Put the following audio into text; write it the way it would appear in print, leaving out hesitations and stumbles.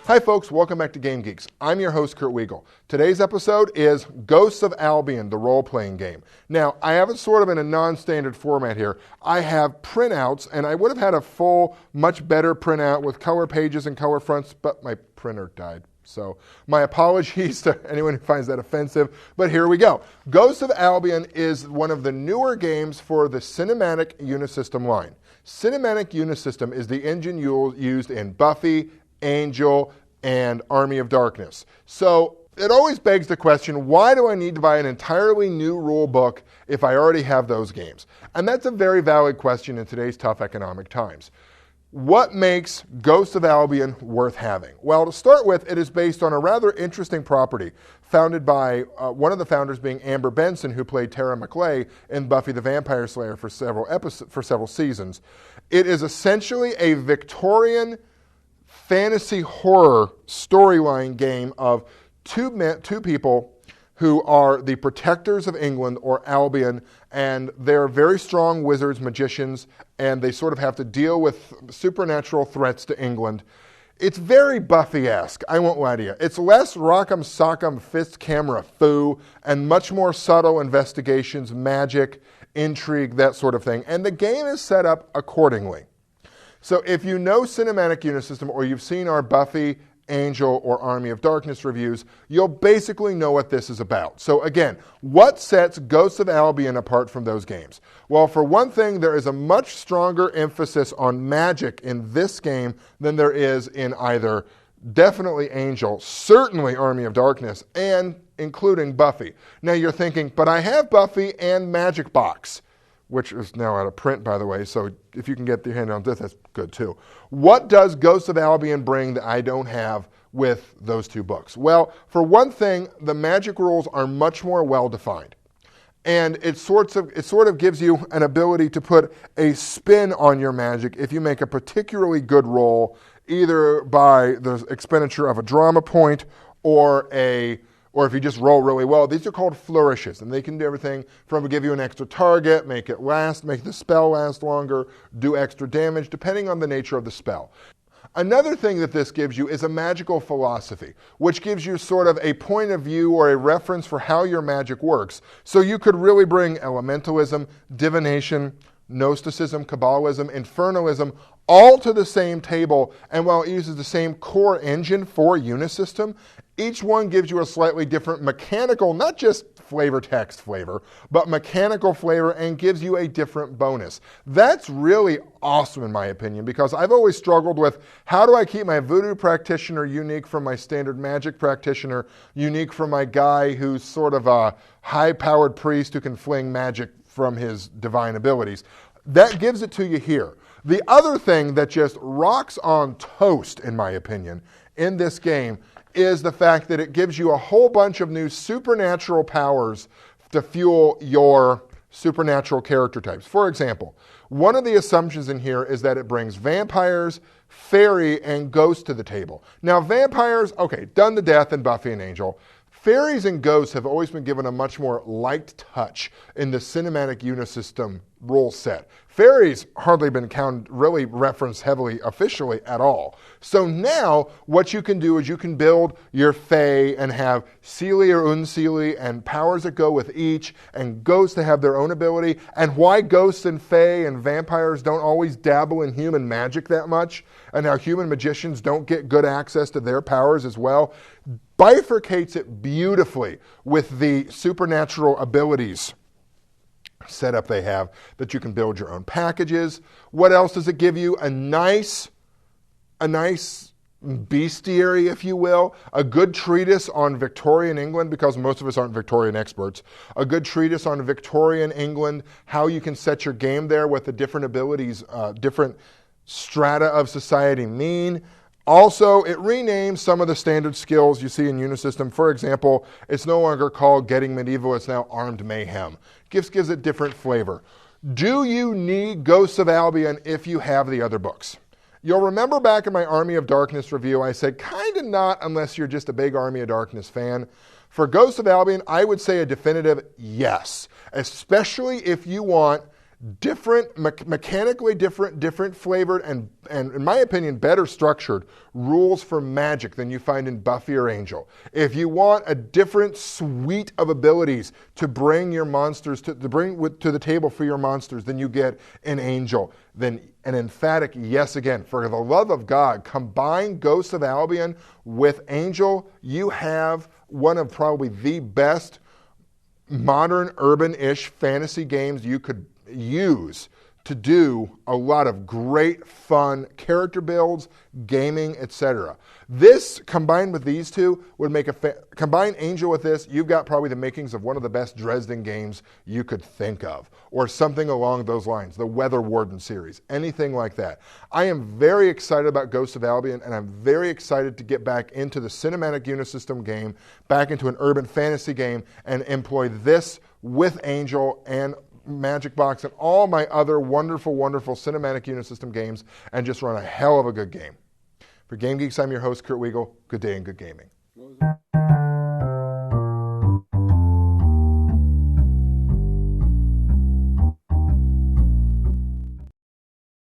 Hi folks, welcome back to Game Geeks. I'm your host, Kurt Wiegel. Today's episode is Ghosts of Albion, the role-playing game. Now, I have it sort of in a non-standard format here. I have printouts, and I would have had a full, much better printout with color pages and color fronts, but my printer died. So my apologies to anyone who finds that offensive, but here we go. Ghosts of Albion is one of the newer games for the Cinematic Unisystem line. Cinematic Unisystem is the engine used in Buffy, Angel, and Army of Darkness. So it always begs the question, why do I need to buy an entirely new rule book if I already have those games? And that's a very valid question in today's tough economic times. What makes Ghosts of Albion worth having? Well, to start with, it is based on a rather interesting property founded by one of the founders being Amber Benson, who played Tara McClay in Buffy the Vampire Slayer for several seasons. It is essentially a Victorian fantasy horror storyline game of two people who are the protectors of England, or Albion, and they're very strong wizards, magicians, and they sort of have to deal with supernatural threats to England. It's very Buffy-esque, I won't lie to you. It's less rock'em sock'em fist camera foo and much more subtle investigations, magic, intrigue, that sort of thing. And the game is set up accordingly. So if you know Cinematic Unisystem, or you've seen our Buffy, Angel, or Army of Darkness reviews, you'll basically know what this is about. So again, what sets Ghosts of Albion apart from those games? Well, for one thing, there is a much stronger emphasis on magic in this game than there is in either definitely Angel, certainly Army of Darkness, and including Buffy. Now you're thinking, but I have Buffy and Magic Box, which is now out of print, by the way, so if you can get your hand on this, that's good too. What does Ghosts of Albion bring that I don't have with those two books? Well, for one thing, the magic rules are much more well-defined. And it sort of gives you an ability to put a spin on your magic if you make a particularly good roll, either by the expenditure of a drama point or if you just roll really well. These are called flourishes, and they can do everything from give you an extra target, make the spell last longer, do extra damage, depending on the nature of the spell. Another thing that this gives you is a magical philosophy, which gives you sort of a point of view or a reference for how your magic works. So you could really bring elementalism, divination, Gnosticism, Kabbalism, Infernalism, all to the same table, and while it uses the same core engine for Unisystem, each one gives you a slightly different mechanical, not just text flavor, but mechanical flavor, and gives you a different bonus. That's really awesome in my opinion, because I've always struggled with how do I keep my voodoo practitioner unique from my standard magic practitioner, unique from my guy who's sort of a high-powered priest who can fling magic from his divine abilities. That gives it to you here. The other thing that just rocks on toast, in my opinion, in this game is the fact that it gives you a whole bunch of new supernatural powers to fuel your supernatural character types. For example, one of the assumptions in here is that it brings vampires, fairy, and ghosts to the table. Now, vampires, okay, done to death in Buffy and Angel. Fairies and ghosts have always been given a much more light touch in the Cinematic Unisystem rule set. Fairies hardly been really referenced heavily officially at all. So now what you can do is you can build your fae and have Seelie or Unseelie and powers that go with each, and ghosts that have their own ability. And why ghosts and fae and vampires don't always dabble in human magic that much, and how human magicians don't get good access to their powers as well, bifurcates it beautifully with the supernatural abilities setup they have, that you can build your own packages. What else does it give you? A nice bestiary, if you will, a good treatise on Victorian England, because most of us aren't Victorian experts, a good treatise on Victorian England, how you can set your game there, what the different abilities, different strata of society mean. Also, it renames some of the standard skills you see in Unisystem. For example, it's no longer called Getting Medieval, it's now Armed Mayhem. Gives it different flavor. Do you need Ghosts of Albion if you have the other books? You'll remember back in my Army of Darkness review, I said kind of not unless you're just a big Army of Darkness fan. For Ghosts of Albion, I would say a definitive yes, especially if you want mechanically different flavored, and in my opinion, better structured rules for magic than you find in Buffy or Angel. If you want a different suite of abilities to bring your monsters to the table for your monsters than you get in Angel, then an emphatic yes again. For the love of God, combine Ghosts of Albion with Angel, you have one of probably the best modern urban-ish fantasy games you could use to do a lot of great fun character builds, gaming, etc. This combined with these two would make combine Angel with this, you've got probably the makings of one of the best Dresden games you could think of, or something along those lines, the Weather Warden series, anything like that. I am very excited about Ghosts of Albion, and I'm very excited to get back into the cinematic Unisystem game, back into an urban fantasy game, and employ this with Angel and Magic Box and all my other wonderful, wonderful cinematic Unisystem games, and just run a hell of a good game. For Game Geeks, I'm your host, Kurt Wiegel. Good day and good gaming.